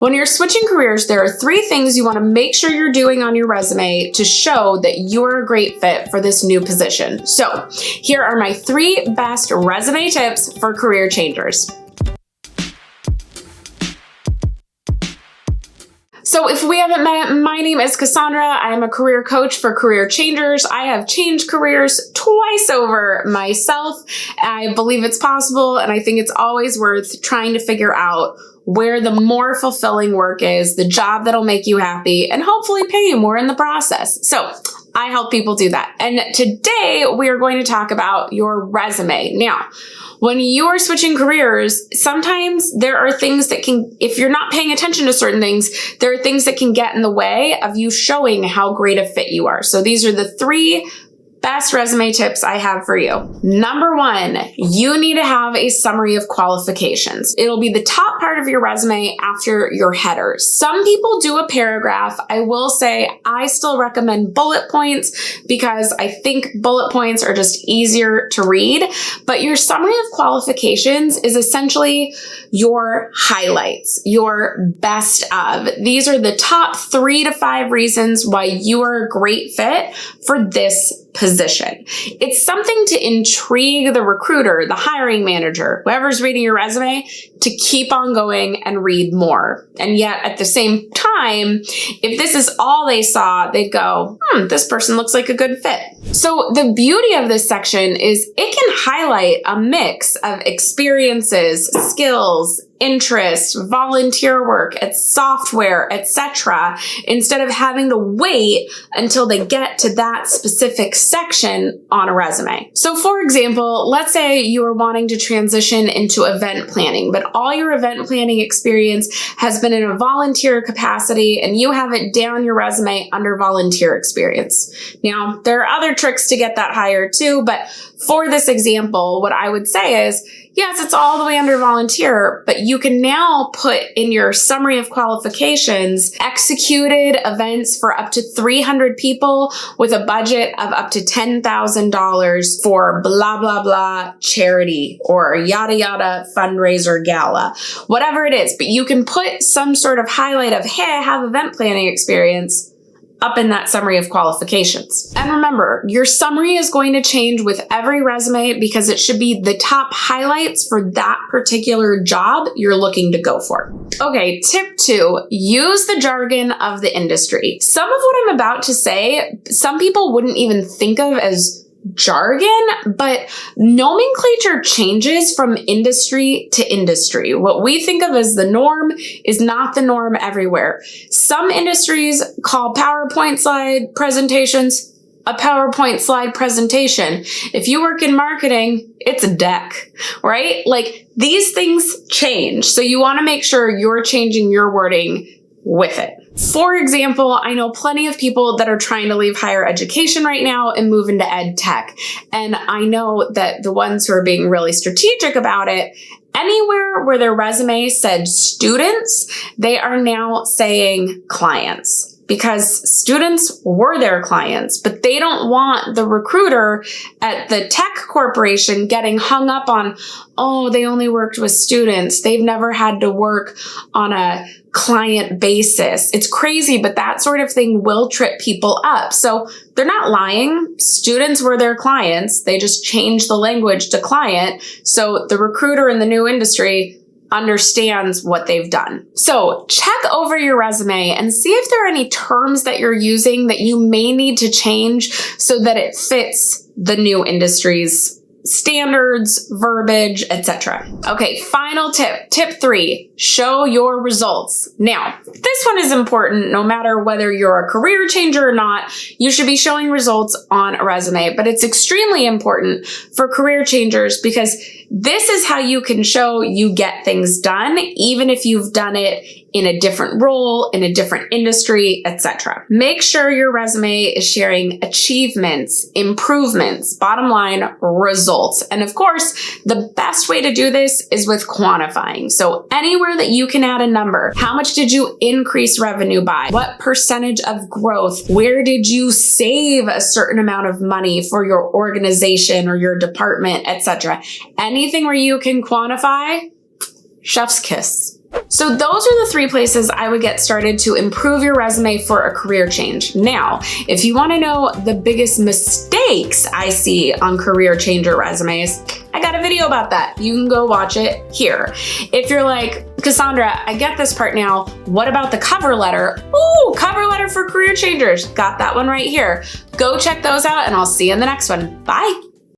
When you're switching careers, there are 3 things you want to make sure you're doing on your resume to show that you're a great fit for this new position. So, here are my 3 best resume tips for career changers. So if we haven't met, my name is Cassandra. I am a career coach for career changers. I have changed careers twice over myself. I believe it's possible, and I think it's always worth trying to figure out where the more fulfilling work is, the job that'll make you happy, and hopefully pay you more in the process. So I help people do that. And today we are going to talk about your resume. Now, when you are switching careers, sometimes there are things that can, if you're not paying attention to certain things, there are things that can get in the way of you showing how great a fit you are. So these are the 3 best resume tips I have for you. Number 1, you need to have a summary of qualifications. It'll be the top part of your resume after your header. Some people do a paragraph. I will say I still recommend bullet points because I think bullet points are just easier to read. But your summary of qualifications is essentially your highlights, your best of. These are the top 3 to 5 reasons why you are a great fit for this position. It's something to intrigue the recruiter, the hiring manager, whoever's reading your resume, to keep on going and read more. And yet at the same time, if this is all they saw, they'd go, this person looks like a good fit. So the beauty of this section is it can highlight a mix of experiences, skills, interest, volunteer work, it's software, etc., instead of having to wait until they get to that specific section on a resume. So for example, let's say you are wanting to transition into event planning, but all your event planning experience has been in a volunteer capacity and you have it down your resume under volunteer experience. Now, there are other tricks to get that higher too, but for this example, what I would say is, yes, it's all the way under volunteer, but you can now put in your summary of qualifications executed events for up to 300 people with a budget of up to $10,000 for blah, blah, blah charity or yada, yada fundraiser gala, whatever it is. But you can put some sort of highlight of, hey, I have event planning experience up in that summary of qualifications. And remember, your summary is going to change with every resume because it should be the top highlights for that particular job you're looking to go for. Okay, tip 2, use the jargon of the industry. Some of what I'm about to say, some people wouldn't even think of as jargon, but nomenclature changes from industry to industry. What we think of as the norm is not the norm everywhere. Some industries call PowerPoint slide presentations a PowerPoint slide presentation. If you work in marketing, it's a deck, right? Like these things change. So you want to make sure you're changing your wording with it. For example, I know plenty of people that are trying to leave higher education right now and move into ed tech. And I know that the ones who are being really strategic about it, anywhere where their resume said students, they are now saying clients. Because students were their clients, but they don't want the recruiter at the tech corporation getting hung up on, oh, they only worked with students. They've never had to work on a client basis. It's crazy, but that sort of thing will trip people up. So they're not lying. Students were their clients. They just changed the language to client. So the recruiter in the new industry understands what they've done. So check over your resume and see if there are any terms that you're using that you may need to change so that it fits the new industry's standards, verbiage, etc. Okay, final tip. Tip 3, show your results. Now, this one is important no matter whether you're a career changer or not. You should be showing results on a resume, but it's extremely important for career changers because this is how you can show you get things done, even if you've done it in a different role, in a different industry, etc. Make sure your resume is sharing achievements, improvements, bottom line, results. And of course, the best way to do this is with quantifying. So anywhere that you can add a number, how much did you increase revenue by? What percentage of growth? Where did you save a certain amount of money for your organization or your department, etc.? Anything where you can quantify, chef's kiss. So those are the 3 places I would get started to improve your resume for a career change. Now, if you want to know the biggest mistakes I see on career changer resumes, I got a video about that. You can go watch it here. If you're like, Cassandra, I get this part now. What about the cover letter? Ooh, cover letter for career changers. Got that one right here. Go check those out and I'll see you in the next one. Bye.